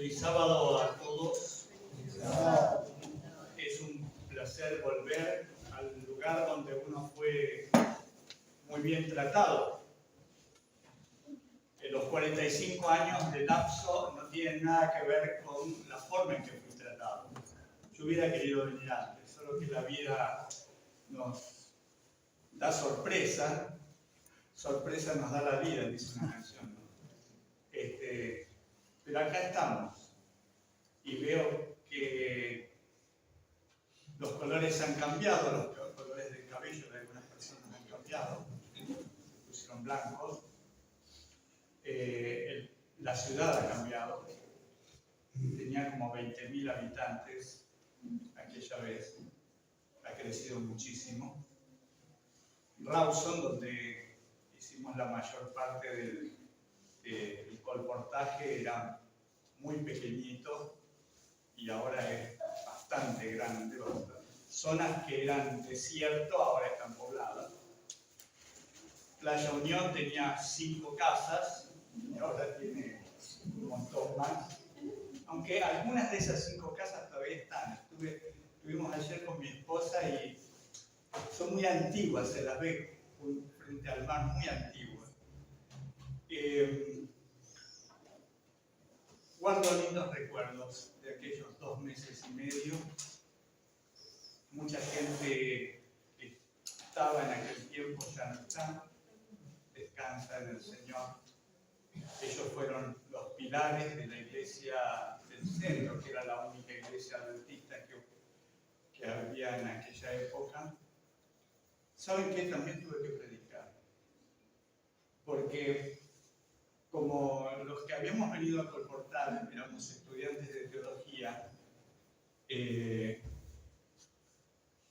Feliz sábado a todos. Es un placer volver al lugar donde uno fue muy bien tratado. Los 45 años de lapso no tienen nada que ver con la forma en que fui tratado. Yo hubiera querido venir antes, solo que la vida nos da sorpresa. Sorpresa nos da la vida, dice una canción, ¿no? Pero acá estamos y veo que los colores han cambiado, los colores del cabello de algunas personas han cambiado, se pusieron blancos, la ciudad ha cambiado, tenía como 20.000 habitantes aquella vez, ha crecido muchísimo. Rawson, donde hicimos la mayor parte del colportaje, era muy pequeñito y ahora es bastante grande. Zonas que eran desierto ahora están pobladas. Playa Unión tenía 5 casas y ahora tiene un montón más. Aunque algunas de esas 5 casas todavía están. Estuvimos ayer con mi esposa y son muy antiguas, se las ve frente al mar, muy antiguas. Guardo lindos recuerdos de aquellos 2 meses y medio. Mucha gente que estaba en aquel tiempo ya no está, descansa en el Señor. Ellos fueron los pilares de la iglesia del centro, que era la única iglesia adventista que había en aquella época. ¿Saben qué? También tuve que predicar. Porque como los que habíamos venido a colportar, éramos estudiantes de teología,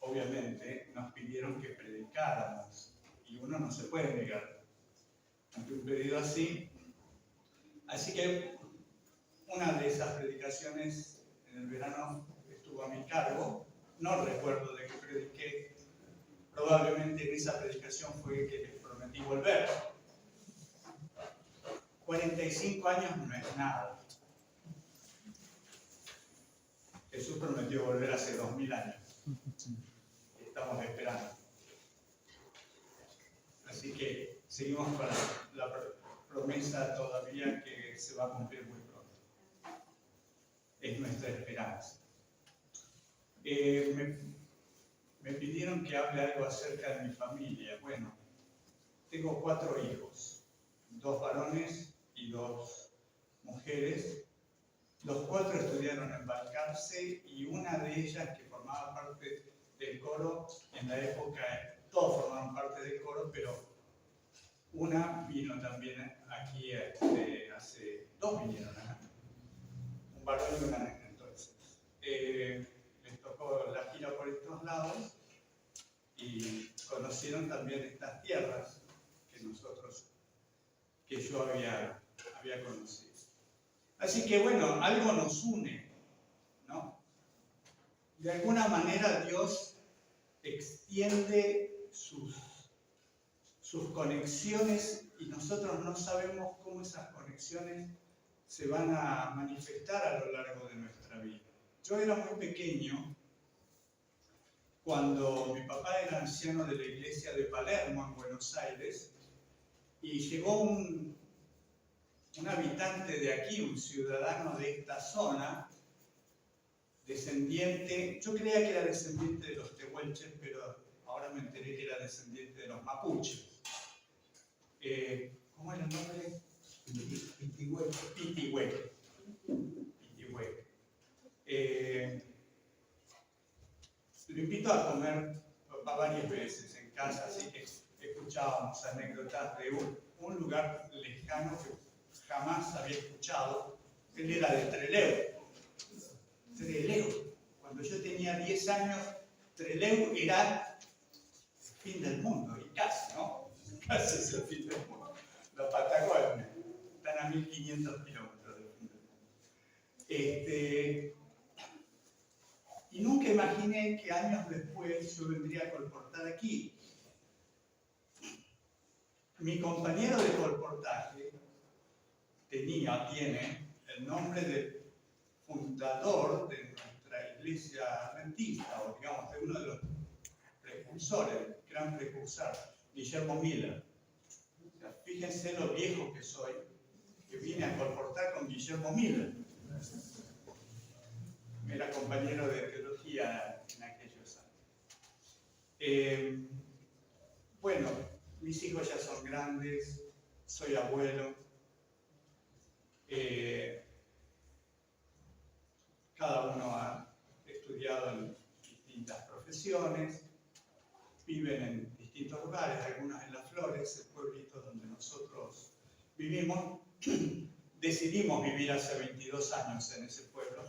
obviamente nos pidieron que predicáramos. Y uno no se puede negar ante un pedido así. Así que una de esas predicaciones en el verano estuvo a mi cargo. No recuerdo de qué prediqué. Probablemente en esa predicación fue que les prometí volver. 45 años no es nada. Jesús prometió volver hace 2000 años. Estamos esperando. Así que seguimos con la promesa todavía que se va a cumplir muy pronto. Es nuestra esperanza. Me pidieron que hable algo acerca de mi familia. Bueno, tengo 4 hijos, 2 varones y 2 mujeres. Los 4 estudiaron en Balcarce y una de ellas, que formaba parte del coro, en la época todos formaban parte del coro, pero una vino también aquí hace 2 vinieron acá, un varón y una nena. Entonces les tocó la gira por estos lados y conocieron también estas tierras que yo había conocido. Así que bueno, algo nos une, ¿no? De alguna manera Dios extiende sus conexiones y nosotros no sabemos cómo esas conexiones se van a manifestar a lo largo de nuestra vida. Yo era muy pequeño cuando mi papá era anciano de la iglesia de Palermo, en Buenos Aires, y llegó un habitante de aquí, un ciudadano de esta zona, descendiente, yo creía que era descendiente de los tehuelches, pero ahora me enteré que era descendiente de los mapuches. ¿Cómo era el nombre? Pitihueque. Lo invito a comer varias veces en casa, así que escuchábamos anécdotas de un lugar lejano que jamás había escuchado. Él era de Trelew. Cuando yo tenía 10 años, Trelew era el fin del mundo, y casi, ¿no? Casi es el fin del mundo. La Patagonia, están a 1500 kilómetros del fin del mundo. Y nunca imaginé que años después yo vendría a colportar aquí. Mi compañero de colportaje tiene el nombre fundador de nuestra iglesia adventista, o digamos, de uno de los precursores, gran precursor, Guillermo Miller. O sea, fíjense lo viejo que soy, que vine a colportar con Guillermo Miller. Era compañero de teología en aquellos años. Bueno, mis hijos ya son grandes, soy abuelo. Cada uno ha estudiado en distintas profesiones, viven en distintos lugares, algunos en Las Flores, el pueblito donde nosotros vivimos. Decidimos vivir hace 22 años en ese pueblo,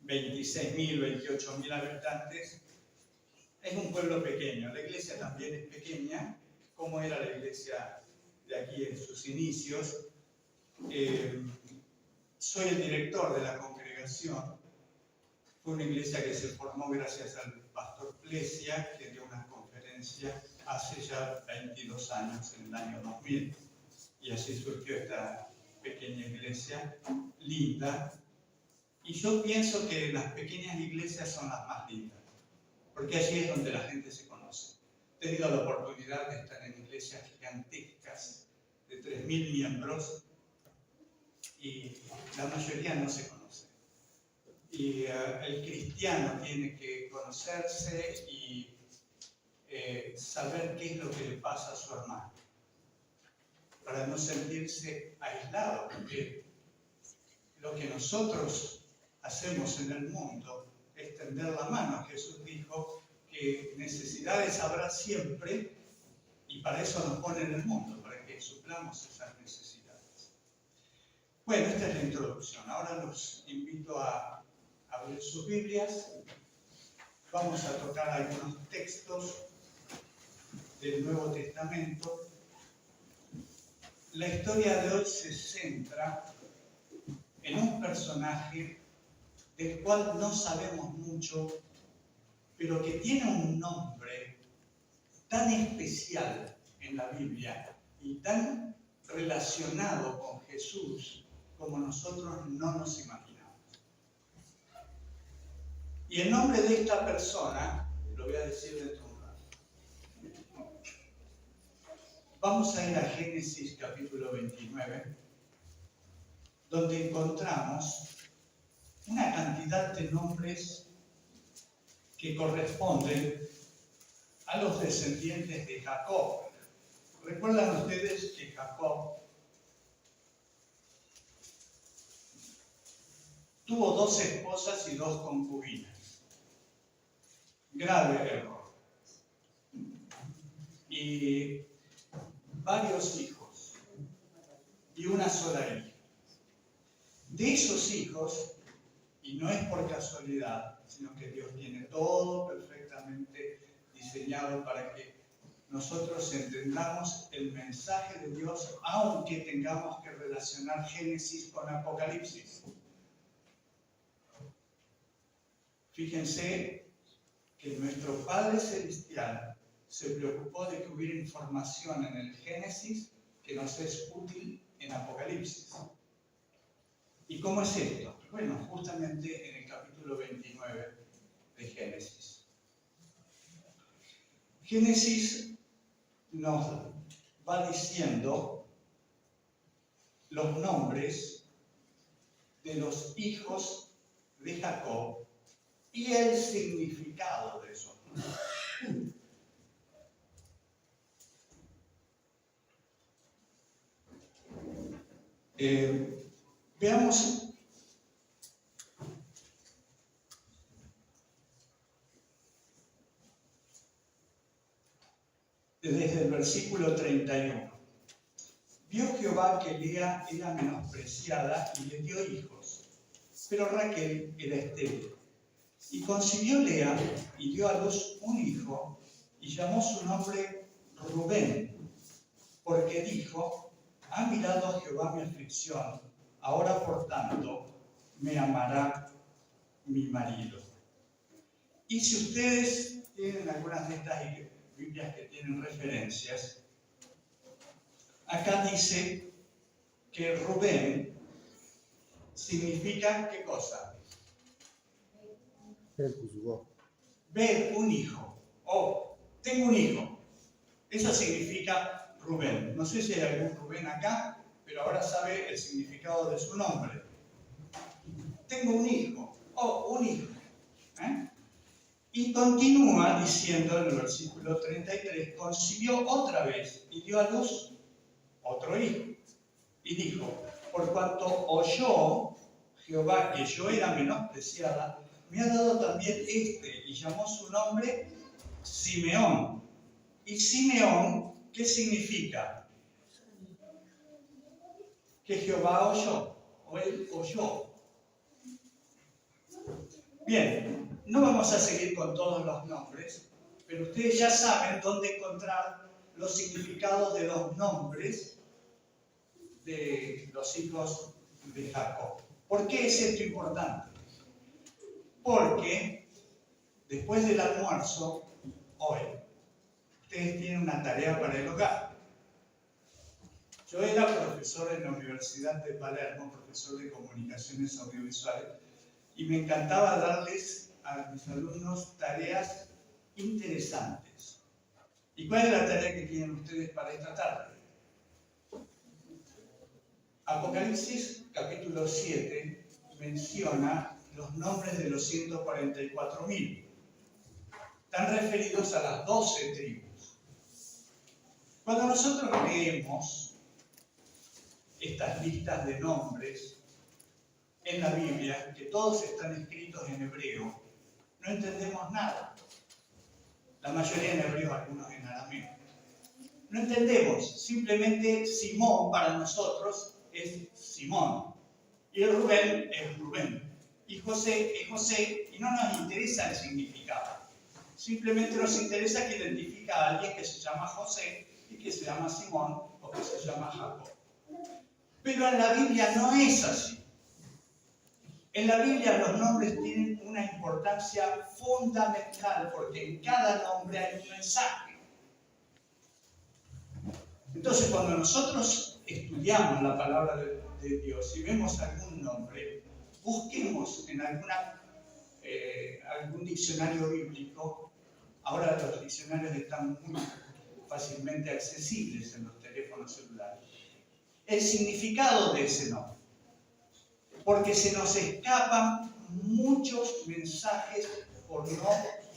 26.000, 28.000 habitantes. Es un pueblo pequeño, la iglesia también es pequeña, como era la iglesia de aquí en sus inicios. Soy el director de la congregación. Fue una iglesia que se formó gracias al pastor Plesia, que dio una conferencia hace ya 22 años, en el año 2000. Y así surgió esta pequeña iglesia, linda. Y yo pienso que las pequeñas iglesias son las más lindas, porque allí es donde la gente se conoce. He tenido la oportunidad de estar en iglesias gigantescas, de 3.000 miembros, y la mayoría no se conoce. Y el cristiano tiene que conocerse y saber qué es lo que le pasa a su hermano, para no sentirse aislado, porque lo que nosotros hacemos en el mundo es tender la mano. Jesús dijo que necesidades habrá siempre, y para eso nos pone en el mundo, para que suplamos esas necesidades. Bueno, esta es la introducción. Ahora los invito a abrir sus Biblias. Vamos a tocar algunos textos del Nuevo Testamento. La historia de hoy se centra en un personaje del cual no sabemos mucho, pero que tiene un nombre tan especial en la Biblia y tan relacionado con Jesús como nosotros no nos imaginamos. Y el nombre de esta persona lo voy a decir dentro de un rato. Vamos a ir a Génesis capítulo 29, donde encontramos una cantidad de nombres que corresponden a los descendientes de Jacob. ¿Recuerdan ustedes que Jacob tuvo 2 esposas y 2 concubinas? Grave error. Y varios hijos y una sola hija. De esos hijos, y no es por casualidad, sino que Dios tiene todo perfectamente diseñado para que nosotros entendamos el mensaje de Dios, aunque tengamos que relacionar Génesis con Apocalipsis. Fíjense que nuestro Padre Celestial se preocupó de que hubiera información en el Génesis que nos es útil en Apocalipsis. ¿Y cómo es esto? Bueno, justamente en el capítulo 29 de Génesis. Génesis nos va diciendo los nombres de los hijos de Jacob y el significado de esos nombres. Veamos desde el versículo 31. Vio Jehová que Lea era menospreciada y le dio hijos, pero Raquel era estéril. Y concibió Lea y dio a luz un hijo y llamó su nombre Rubén, porque dijo: ha mirado Jehová mi aflicción, ahora por tanto me amará mi marido. Y si ustedes tienen algunas de estas Biblias que tienen referencias, acá dice que Rubén significa ¿qué cosa? Ver Ver un hijo. O tengo un hijo. Eso significa Rubén. No sé si hay algún Rubén acá, pero ahora sabe el significado de su nombre. Tengo un hijo. Un hijo. Y continúa diciendo en el versículo 33, concibió otra vez y dio a luz otro hijo. Y dijo, por cuanto oyó Jehová que yo era menospreciada, me ha dado también y llamó su nombre Simeón. Y Simeón, ¿qué significa? Que Jehová oyó, o él oyó. Bien, no vamos a seguir con todos los nombres, pero ustedes ya saben dónde encontrar los significados de los nombres de los hijos de Jacob. ¿Por qué es esto importante? Porque después del almuerzo, hoy, ustedes tienen una tarea para el hogar. Yo era profesor en la Universidad de Palermo, profesor de comunicaciones audiovisuales, y me encantaba darles a mis alumnos tareas interesantes. ¿Y cuál es la tarea que tienen ustedes para esta tarde? Apocalipsis capítulo 7 menciona los nombres de los 144.000. Están referidos a las 12 tribus. Cuando nosotros leemos estas listas de nombres en la Biblia, que todos están escritos en hebreo, no entendemos nada. La mayoría en hebreo, algunos en arameo. No entendemos. Simplemente Simón para nosotros es Simón. Y el Rubén es Rubén. Y José es José. Y no nos interesa el significado. Simplemente nos interesa que identifica a alguien que se llama José y que se llama Simón o que se llama Jacob. Pero en la Biblia no es así. En la Biblia los nombres tienen una importancia fundamental porque en cada nombre hay un mensaje. Entonces, cuando nosotros estudiamos la palabra de Dios y vemos algún nombre, busquemos en algún diccionario bíblico. Ahora los diccionarios están muy fácilmente accesibles en los teléfonos celulares. El significado de ese nombre. Porque se nos escapan muchos mensajes por no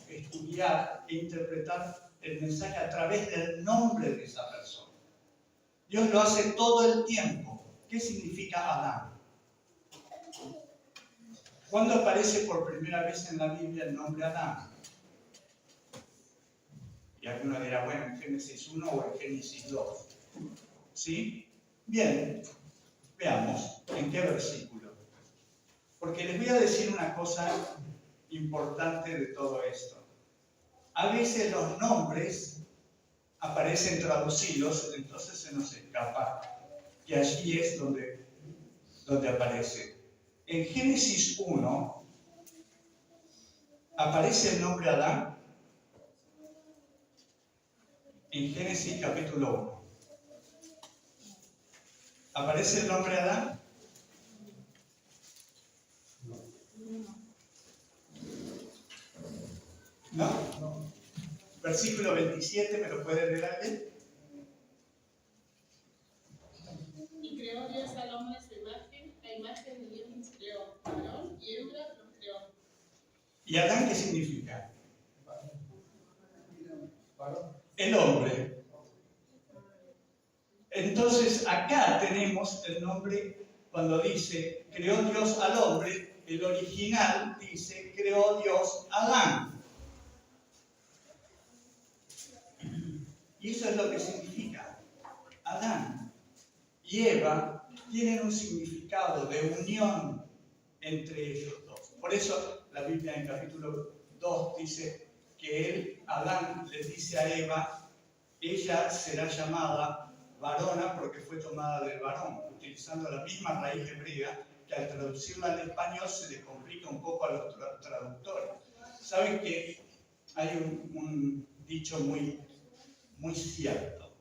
estudiar e interpretar el mensaje a través del nombre de esa persona. Dios lo hace todo el tiempo. ¿Qué significa Adán? ¿Cuándo aparece por primera vez en la Biblia el nombre Adán? Y alguno dirá, bueno, en Génesis 1 o en Génesis 2. ¿Sí? Bien, veamos en qué versículo. Porque les voy a decir una cosa importante de todo esto. A veces los nombres aparecen traducidos, entonces se nos escapa que allí es donde aparece. En Génesis 1 aparece el nombre Adán. En Génesis capítulo 1 aparece el nombre Adán. ¿No? Versículo 27, ¿me lo puede leer alguien? Y creó Dios al hombre a su imagen, la imagen de Dios nos creó, varón y hembra los creó. ¿Y Adán qué significa? El hombre. Entonces acá tenemos el nombre, cuando dice creó Dios al hombre, el original dice creó Dios a Adán. Y eso es lo que significa. Adán y Eva tienen un significado de unión entre ellos dos. Por eso la Biblia en capítulo 2 dice que Adán le dice a Eva, ella será llamada varona porque fue tomada del varón, utilizando la misma raíz hebrea que al traducirla al español se le complica un poco a los traductores. Saben que hay un dicho muy cierto.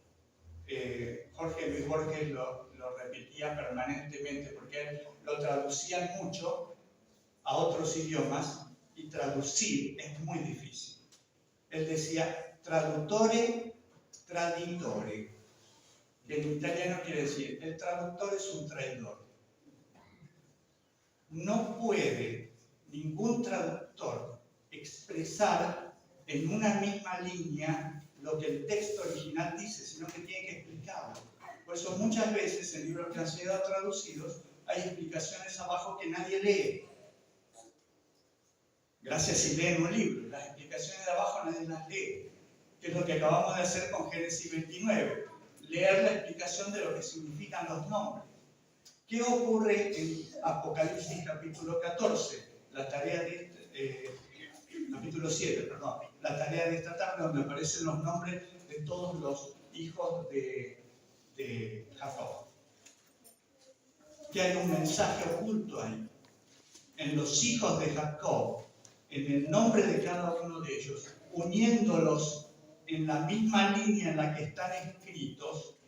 Jorge Luis Borges lo repetía permanentemente porque a él lo traducían mucho a otros idiomas y traducir es muy difícil. Él decía traduttore, traditore, que en italiano quiere decir el traductor es un traidor. No puede ningún traductor expresar en una misma línea lo que el texto original dice, sino que tiene que explicarlo. Por eso muchas veces en libros que han sido traducidos hay explicaciones abajo que nadie lee. Gracias si leen un libro, las explicaciones de abajo nadie las lee, que es lo que acabamos de hacer con Génesis 29, leer la explicación de lo que significan los nombres. ¿Qué ocurre en Apocalipsis capítulo 14? Capítulo 7, perdón. La tarea de esta tarde, donde aparecen los nombres de todos los hijos de Jacob. Que hay un mensaje oculto ahí. En los hijos de Jacob, en el nombre de cada uno de ellos, uniéndolos en la misma línea en la que están escritos,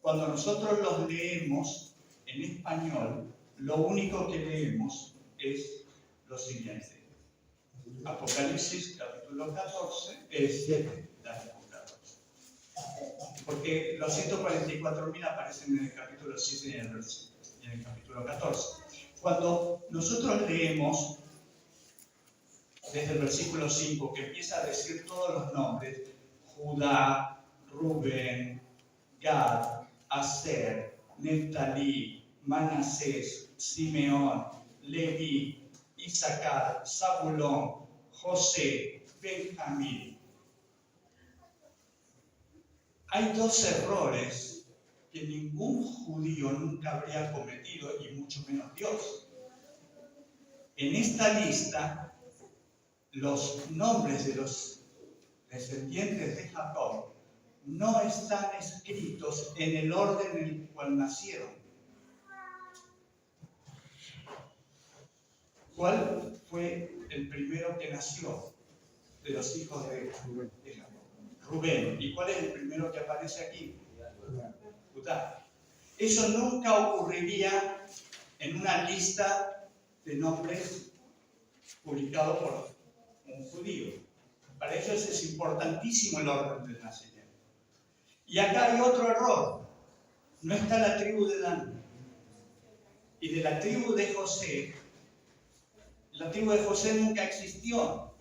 cuando nosotros los leemos en español, lo único que leemos es lo siguiente. Apocalipsis capítulo 14 es 7. Porque los 144.000 aparecen en el capítulo 7 y en el capítulo 14. Cuando nosotros leemos desde el versículo 5, que empieza a decir todos los nombres, Judá, Rubén, Gad, Aser, Neftalí, Manasés, Simeón, Leví, Isaacar, Zabulón, José, Benjamín. Hay dos errores que ningún judío nunca habría cometido, y mucho menos Dios. En esta lista, los nombres de los descendientes de Jacob no están escritos en el orden en el cual nacieron. ¿Cuál fue el primero que nació de los hijos de Jacob? Rubén. ¿Y cuál es el primero que aparece aquí? Judá. Eso nunca ocurriría en una lista de nombres publicado por un judío. Para ellos es importantísimo el orden del nacimiento. Y acá hay otro error. No está la tribu de Dan. Y de la tribu de José, la tribu de José nunca existió.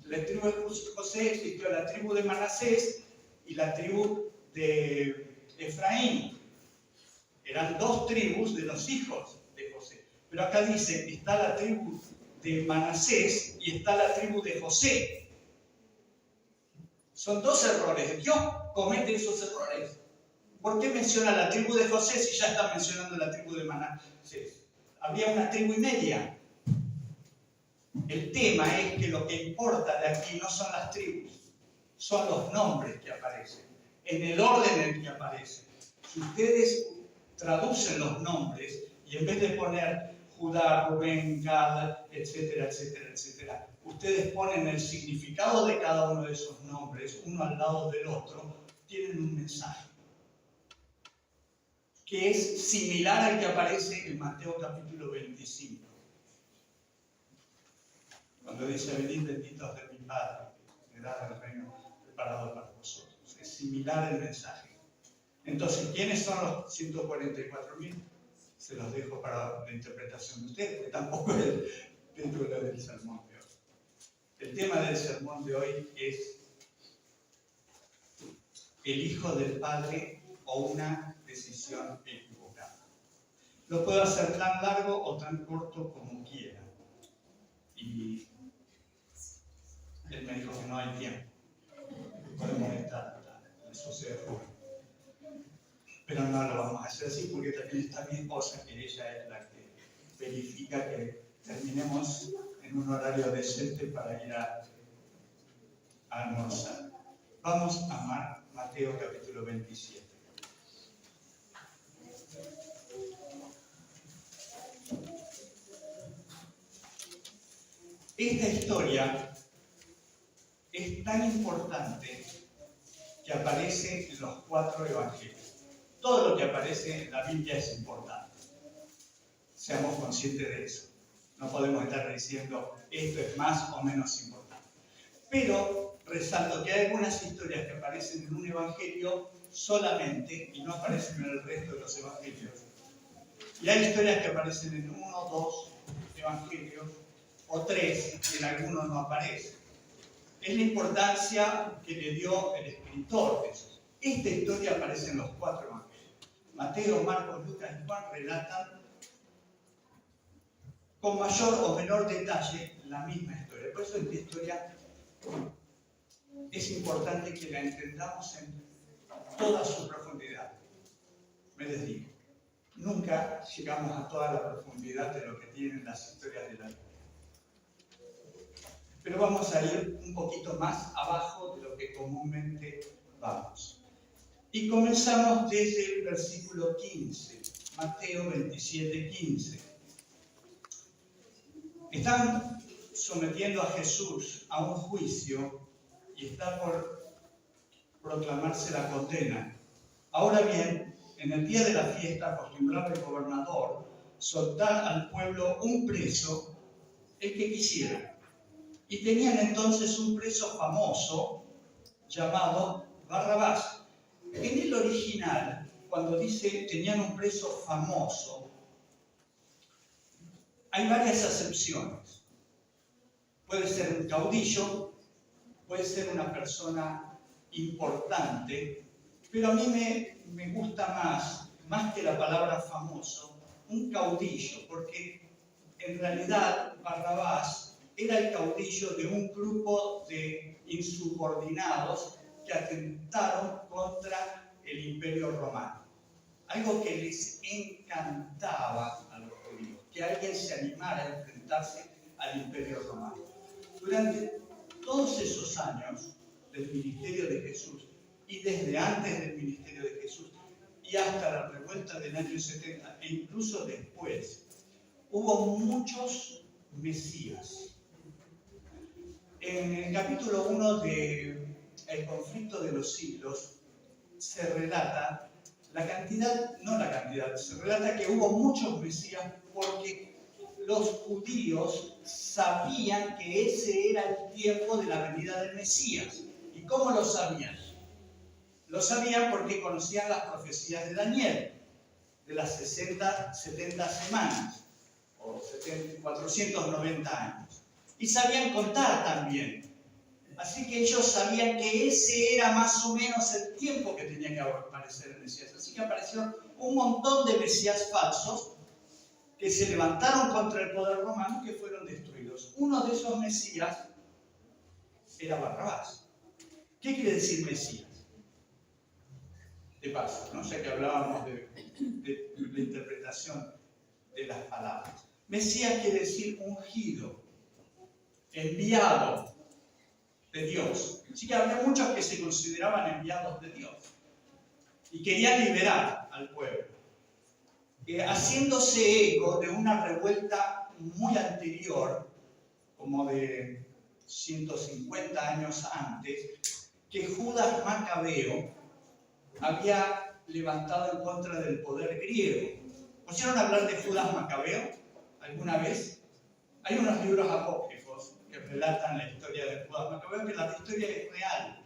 La tribu de José existió la tribu de Manasés y la tribu de Efraín. Eran dos tribus de los hijos de José. Pero acá dice que está la tribu de Manasés y está la tribu de José. Son dos errores. Dios comete esos errores. ¿Por qué menciona la tribu de José si ya está mencionando la tribu de Manasés? Había una tribu y media. El tema es que lo que importa de aquí no son las tribus, son los nombres que aparecen, en el orden en el que aparecen. Si ustedes traducen los nombres y en vez de poner Judá, Rubén, Gad, etcétera, etcétera, etcétera, ustedes ponen el significado de cada uno de esos nombres, uno al lado del otro, tienen un mensaje que es similar al que aparece en Mateo capítulo 25. Cuando dice, venid benditos de mi Padre, me da el reino preparado para vosotros. Es similar el mensaje. Entonces, ¿quiénes son los 144.000? Se los dejo para la interpretación de ustedes, porque tampoco es dentro del sermón de hoy. El tema del sermón de hoy es el hijo del Padre o una decisión equivocada. Lo puedo hacer tan largo o tan corto como quiera. Y él me dijo que no hay tiempo. Podemos estar, eso se ocurre. Pero no lo vamos a hacer así porque también está mi esposa, que ella es la que verifica que terminemos en un horario decente para ir a almorzar. Vamos a Mateo capítulo 27. Esta historia es tan importante que aparece en los 4 evangelios. Todo lo que aparece en la Biblia es importante. seamos conscientes de eso. No podemos estar diciendo esto es más o menos importante. Pero resalto que hay algunas historias que aparecen en un evangelio solamente y no aparecen en el resto de los evangelios. Y hay historias que aparecen en 1 o 2 evangelios o 3 y en algunos no aparecen. Es la importancia que le dio el escritor de eso. Esta historia aparece en los 4 evangelios. Mateo, Marcos, Lucas y Juan relatan con mayor o menor detalle la misma historia. Por eso esta historia es importante que la entendamos en toda su profundidad. Me les digo, nunca llegamos a toda la profundidad de lo que tienen las historias de la Biblia. Pero vamos a ir un poquito más abajo de lo que comúnmente vamos. Y comenzamos desde el versículo 15, Mateo 27, 15. Están sometiendo a Jesús a un juicio y está por proclamarse la condena. Ahora bien, en el día de la fiesta acostumbraba el gobernador soltar al pueblo un preso, el que quisiera. Y tenían entonces un preso famoso llamado Barrabás. En el original, cuando dice tenían un preso famoso, hay varias acepciones. Puede ser un caudillo, puede ser una persona importante, pero a mí me gusta más que la palabra famoso, un caudillo, porque en realidad Barrabás era el caudillo de un grupo de insubordinados que atentaron contra el Imperio Romano. Algo que les encantaba a los judíos, que alguien se animara a enfrentarse al Imperio Romano. Durante todos esos años del ministerio de Jesús y desde antes del ministerio de Jesús y hasta la revuelta del año 70 e incluso después, hubo muchos mesías. En el capítulo 1 de El conflicto de los siglos se relata se relata que hubo muchos mesías porque los judíos sabían que ese era el tiempo de la venida del Mesías. ¿Y cómo lo sabían? Lo sabían porque conocían las profecías de Daniel, de las 70 semanas, o 490 años. Y sabían contar también. Así que ellos sabían que ese era más o menos el tiempo que tenía que aparecer el Mesías. Así que aparecieron un montón de mesías falsos que se levantaron contra el poder romano y que fueron destruidos. Uno de esos mesías era Barrabás. ¿Qué quiere decir mesías? De paso, ¿no? Ya que hablábamos de la interpretación de las palabras. Mesías quiere decir ungido, enviado de Dios. Así que había muchos que se consideraban enviados de Dios y querían liberar al pueblo, haciéndose eco de una revuelta muy anterior, como de 150 años antes, que Judas Macabeo había levantado en contra del poder griego. ¿Oyeron hablar de Judas Macabeo alguna vez? Hay unos libros apócrifos que relatan la historia de Judas Macabeo, que la historia es real,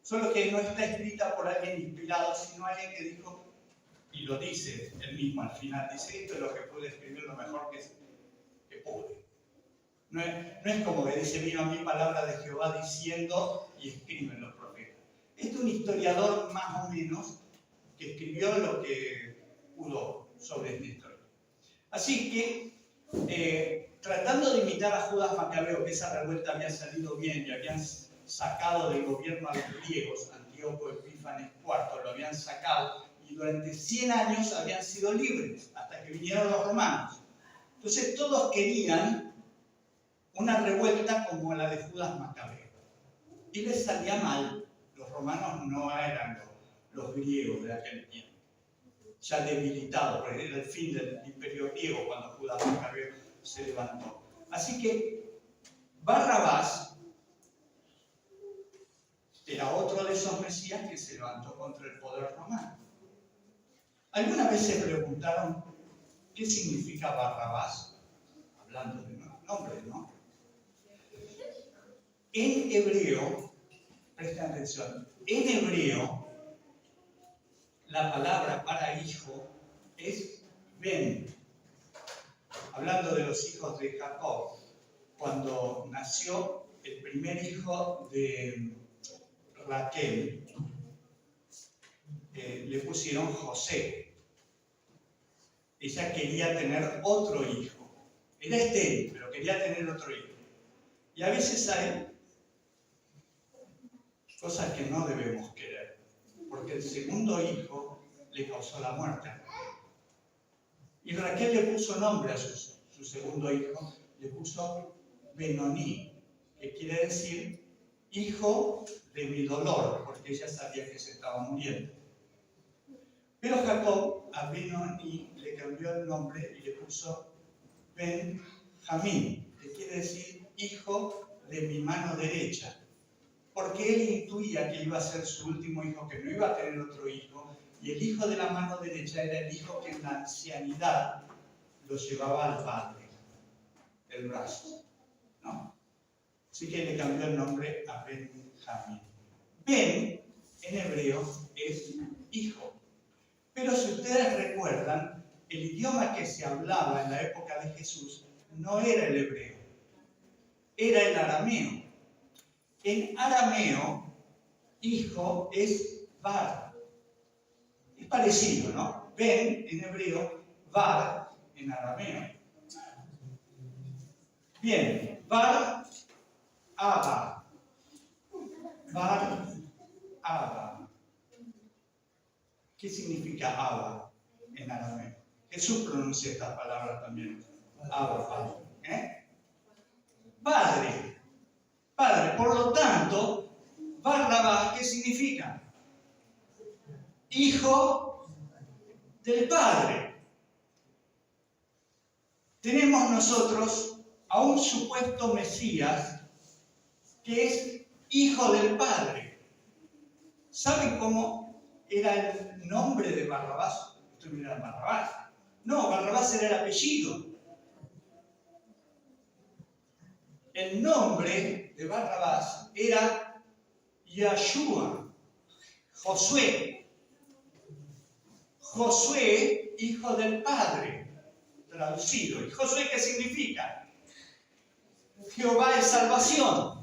solo que no está escrita por alguien inspirado, sino alguien que dijo, y lo dice él mismo al final, dice, esto es lo que pude escribir lo mejor que pude. No es como que dice, vino a mí palabra de Jehová diciendo, y escriben los profetas. Este es un historiador más o menos que escribió lo que pudo sobre esta historia. Así que, tratando de imitar a Judas Macabeo, que esa revuelta había salido bien y habían sacado del gobierno a los griegos, Antíoco Epífanes IV, lo habían sacado, y durante 100 años habían sido libres, hasta que vinieron los romanos. Entonces todos querían una revuelta como la de Judas Macabeo. Y les salía mal. Los romanos no eran los griegos de aquel tiempo, ya debilitados, porque era el fin del imperio griego cuando Judas Macabeo se levantó. Así que Barrabás era otro de esos mesías que se levantó contra el poder romano. ¿Alguna vez se preguntaron ¿Qué significa Barrabás? Hablando de nombre, ¿no? En hebreo, presten atención, en hebreo, la palabra para hijo es Ben. Hablando de los hijos de Jacob, cuando nació el primer hijo de Raquel, le pusieron José. Ella quería tener otro hijo. Era estéril, pero quería tener otro hijo. Y a veces hay cosas que no debemos querer, porque el segundo hijo le causó la muerte. Y Raquel le puso nombre a su segundo hijo, le puso Benoní, que quiere decir hijo de mi dolor, porque ella sabía que se estaba muriendo. Pero Jacob a Benoní le cambió el nombre y le puso Benjamín, que quiere decir hijo de mi mano derecha, porque él intuía que iba a ser su último hijo, que no iba a tener otro hijo, y el hijo de la mano derecha era el hijo que en la ancianidad lo llevaba al padre, el brazo, ¿no? Así que le cambió el nombre a Benjamín. Ben, en hebreo, es hijo. Pero si ustedes recuerdan, el idioma que se hablaba en la época de Jesús no era el hebreo, era el arameo. En arameo, hijo es bar. Es parecido, ¿no? Ben en hebreo, bar en arameo. Bien, bar, Abba. Bar, Abba. ¿Qué significa Abba en arameo? Jesús pronuncia esta palabra también. Abba, Padre. Padre. Padre. Por lo tanto, Barrabás, ¿qué significa? Hijo del Padre. Tenemos nosotros a un supuesto Mesías que es hijo del Padre. ¿Saben cómo era el nombre de Barrabás? Esto era Barrabás. No, Barrabás era el apellido. El nombre de Barrabás era Yahshua, Josué. Josué, hijo del Padre, traducido. ¿Y Josué qué significa? Jehová es salvación.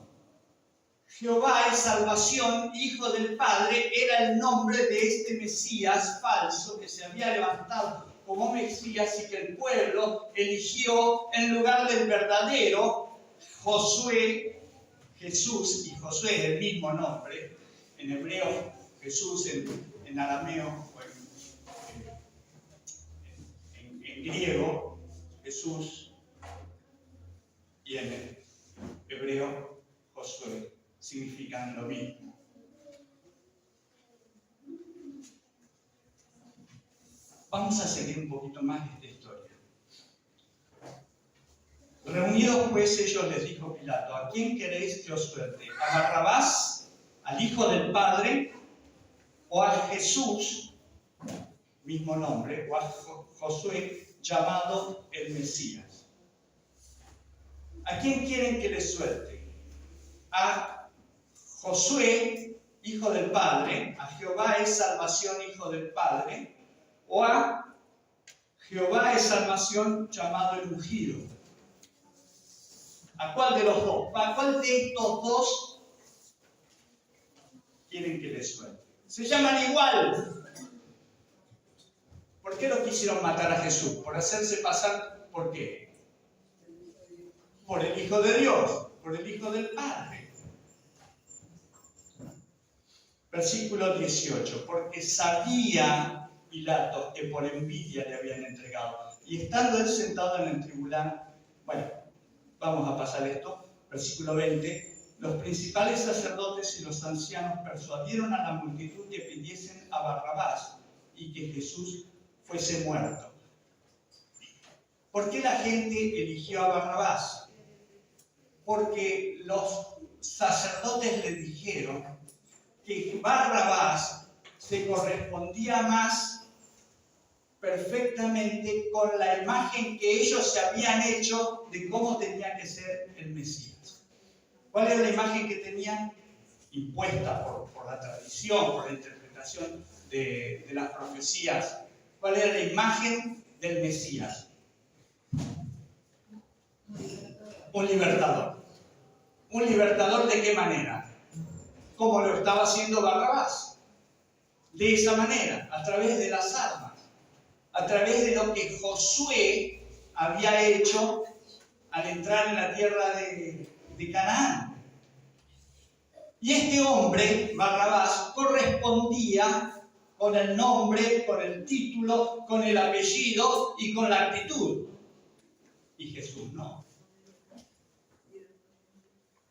Jehová es salvación, hijo del Padre, era el nombre de este Mesías falso que se había levantado como Mesías y que el pueblo eligió en lugar del verdadero Josué, Jesús, y Josué es el mismo nombre, en hebreo Jesús, en arameo, en griego Jesús, y en hebreo Josué, significan lo mismo. Vamos a seguir un poquito más esta historia. Reunidos pues ellos les dijo Pilato: ¿a quién queréis que os suelte? ¿A Barrabás, al hijo del Padre, o a Jesús, mismo nombre, o a Josué, llamado el Mesías? ¿A quién quieren que les suelte? A Josué, hijo del Padre, a Jehová es salvación, hijo del Padre, o a Jehová es salvación, llamado el ungido. ¿A cuál de los dos? ¿A cuál de estos dos quieren que les suelte? Se llaman igual. ¿Por qué lo quisieron matar a Jesús? Por hacerse pasar, ¿por qué? Por el Hijo de Dios, por el Hijo del Padre. Versículo 18, porque sabía Pilato que por envidia le habían entregado. Y estando él sentado en el tribunal, bueno, vamos a pasar esto, versículo 20, los principales sacerdotes y los ancianos persuadieron a la multitud que pidiesen a Barrabás y que Jesús fuese muerto. ¿Por qué la gente eligió a Barrabás? Porque los sacerdotes le dijeron que Barrabás se correspondía más perfectamente con la imagen que ellos se habían hecho de cómo tenía que ser el Mesías. ¿Cuál era la imagen que tenían? Impuesta por la tradición, por la interpretación de las profecías. ¿Cuál era la imagen del Mesías? Un libertador. ¿Un libertador de qué manera? Como lo estaba haciendo Barrabás. De esa manera, a través de las armas, a través de lo que Josué había hecho al entrar en la tierra de Canaán. Y este hombre, Barrabás, correspondía con el nombre, con el título, con el apellido y con la actitud. Y Jesús no.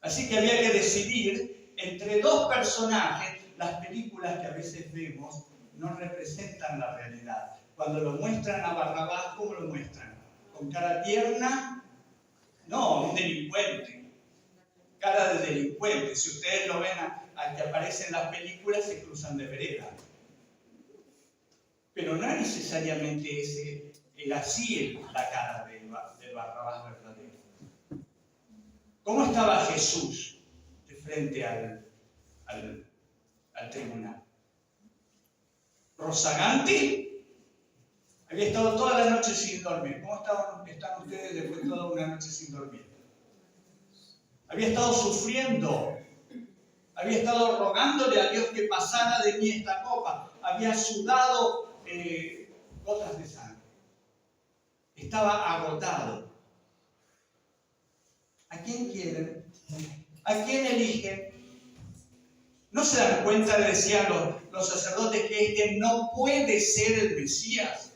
Así que había que decidir entre dos personajes. Las películas que a veces vemos no representan la realidad. Cuando lo muestran a Barrabás, ¿cómo lo muestran? ¿Con cara tierna? No, un delincuente. Cara de delincuente. Si ustedes lo ven al que aparece en las películas, se cruzan de vereda. Pero no necesariamente ese era así la cara de Barrabás verdadero. ¿Cómo estaba Jesús de frente al tribunal? ¿Rozagante? Había estado toda la noche sin dormir. ¿Cómo están ustedes después de toda una noche sin dormir? Había estado sufriendo. Había estado rogándole a Dios que pasara de mí esta copa. Había sudado gotas de sangre. Estaba agotado. ¿A quién quieren? ¿A quién eligen? ¿No se dan cuenta, decían los sacerdotes, que este no puede ser el Mesías?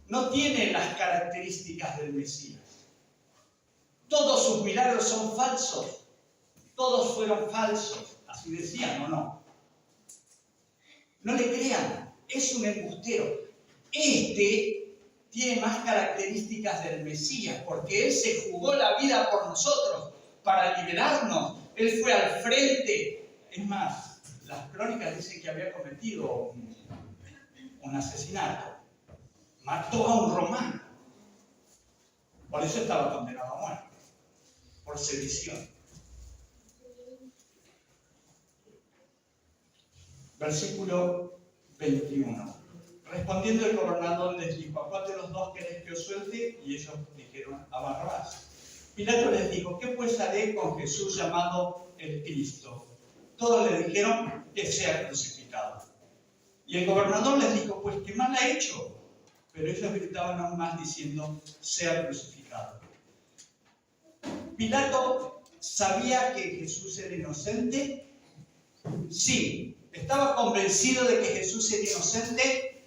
No tiene las características del Mesías. Todos sus milagros son falsos. Todos fueron falsos. Así decían, ¿o no? No le crean. Es un embustero. Este tiene más características del Mesías, porque Él se jugó la vida por nosotros, para liberarnos. Él fue al frente. Es más, las crónicas dicen que había cometido un asesinato. Mató a un romano. Por eso estaba condenado a muerte. Por sedición. Versículo 21. Respondiendo el gobernador les dijo: ¿a cuál de los dos queréis que os suelte? Y ellos dijeron: a Barrabás. Pilato les dijo: ¿qué pues haré con Jesús llamado el Cristo? Todos le dijeron: que sea crucificado. Y el gobernador les dijo: pues qué mal ha hecho. Pero ellos gritaban aún más diciendo: sea crucificado. Pilato sabía que Jesús era inocente. Sí. ¿Estaba convencido de que Jesús era inocente?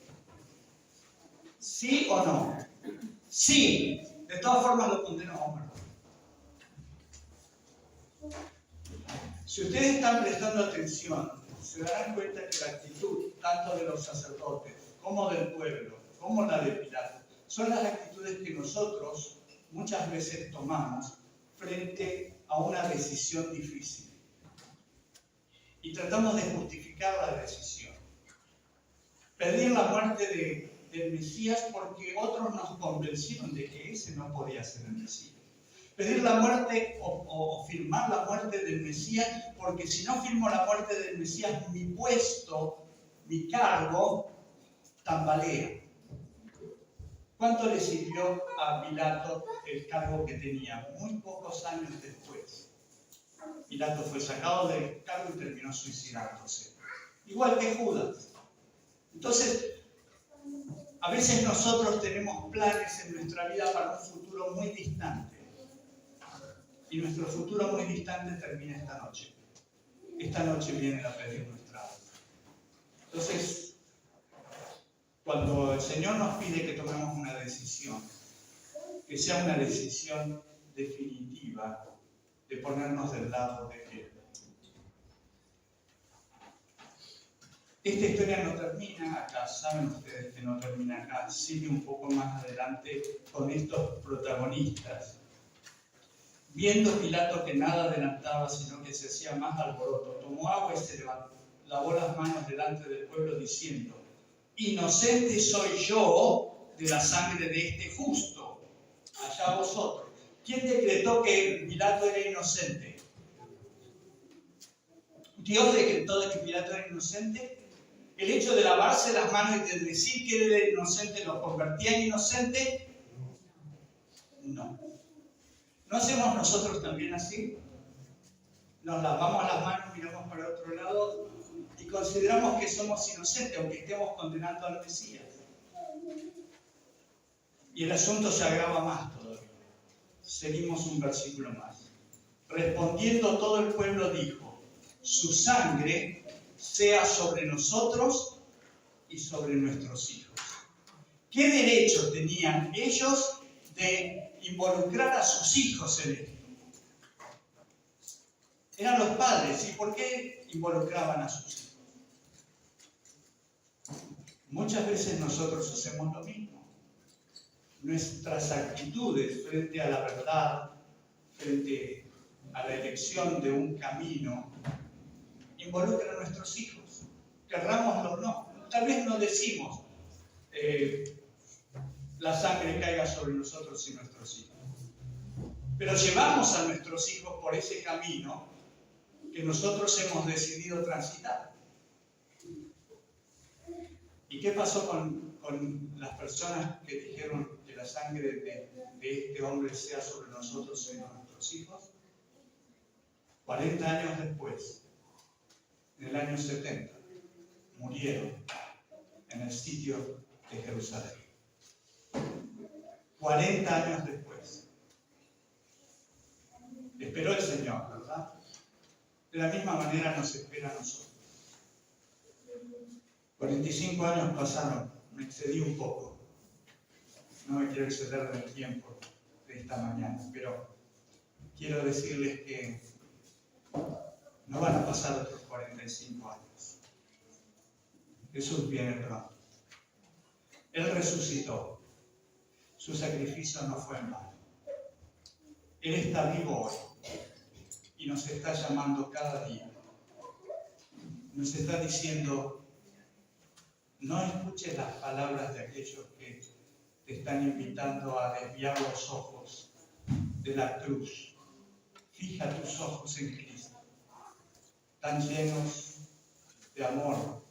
¿Sí o no? Sí. De todas formas lo condenó a muerte. Si ustedes están prestando atención, se darán cuenta que la actitud tanto de los sacerdotes como del pueblo, como la de Pilato, son las actitudes que nosotros muchas veces tomamos frente a una decisión difícil. Y tratamos de justificar la decisión. Pedir la muerte del Mesías porque otros nos convencieron de que ese no podía ser el Mesías. Pedir la muerte o firmar la muerte del Mesías porque si no firmo la muerte del Mesías, mi puesto, mi cargo, tambalea. ¿Cuánto le sirvió a Pilato el cargo que tenía? Muy pocos años después. Pilato fue sacado del cargo y terminó suicidándose. Igual que Judas. Entonces, a veces nosotros tenemos planes en nuestra vida para un futuro muy distante. Y nuestro futuro muy distante termina esta noche. Esta noche viene a pedir nuestra alma. Entonces, cuando el Señor nos pide que tomemos una decisión, que sea una decisión definitiva, de ponernos del lado de Él. Esta historia no termina acá, saben ustedes que no termina acá, sigue un poco más adelante con estos protagonistas. Viendo Pilato que nada adelantaba, sino que se hacía más alboroto, tomó agua y se lavó las manos delante del pueblo diciendo: inocente soy yo de la sangre de este justo. Allá vosotros. ¿Quién decretó que Pilato era inocente? ¿Dios decretó de que Pilato era inocente? ¿El hecho de lavarse las manos y de decir que él era inocente lo convertía en inocente? No. ¿No hacemos nosotros también así? Nos lavamos las manos, miramos para otro lado y consideramos que somos inocentes, aunque estemos condenando al Mesías. Y el asunto se agrava más todavía. Seguimos un versículo más. Respondiendo todo el pueblo dijo: su sangre sea sobre nosotros y sobre nuestros hijos. ¿Qué derecho tenían ellos de involucrar a sus hijos en esto? Eran los padres, ¿y por qué involucraban a sus hijos? Muchas veces nosotros hacemos lo mismo. Nuestras actitudes frente a la verdad, frente a la elección de un camino, involucran a nuestros hijos. Querrámoslo o no. Tal vez no decimos la sangre caiga sobre nosotros y nuestros hijos. Pero llevamos a nuestros hijos por ese camino que nosotros hemos decidido transitar. ¿Y qué pasó con las personas que dijeron que la sangre de este hombre sea sobre nosotros y nuestros hijos? 40 años después, en el año 70, murieron en el sitio de Jerusalén. 40 años después. Esperó el Señor, ¿verdad? De la misma manera nos espera a nosotros. 45 años pasaron, me excedí un poco. No me quiero exceder del tiempo de esta mañana, pero quiero decirles que no van a pasar otros 45 años. Jesús viene pronto. Él resucitó. Su sacrificio no fue en vano. Él está vivo hoy y nos está llamando cada día. Nos está diciendo: no escuches las palabras de aquellos que te están invitando a desviar los ojos de la cruz. Fija tus ojos en Cristo, tan llenos de amor,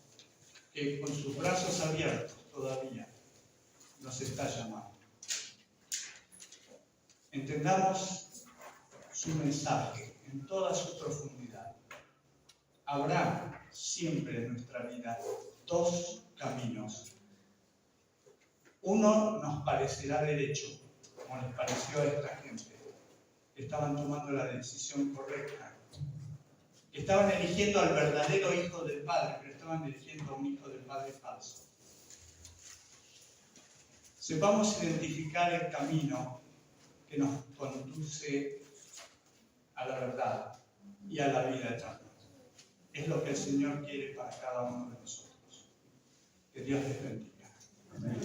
que con sus brazos abiertos todavía nos está llamando. Entendamos su mensaje en toda su profundidad. Habrá siempre en nuestra vida dos caminos. Uno nos parecerá derecho, como les pareció a esta gente. Estaban tomando la decisión correcta. Estaban eligiendo al verdadero hijo del Padre, pero estaban eligiendo a un hijo del Padre falso. Sepamos identificar el camino que nos conduce a la verdad y a la vida eterna. Es lo que el Señor quiere para cada uno de nosotros. Que Dios les bendiga. Amén.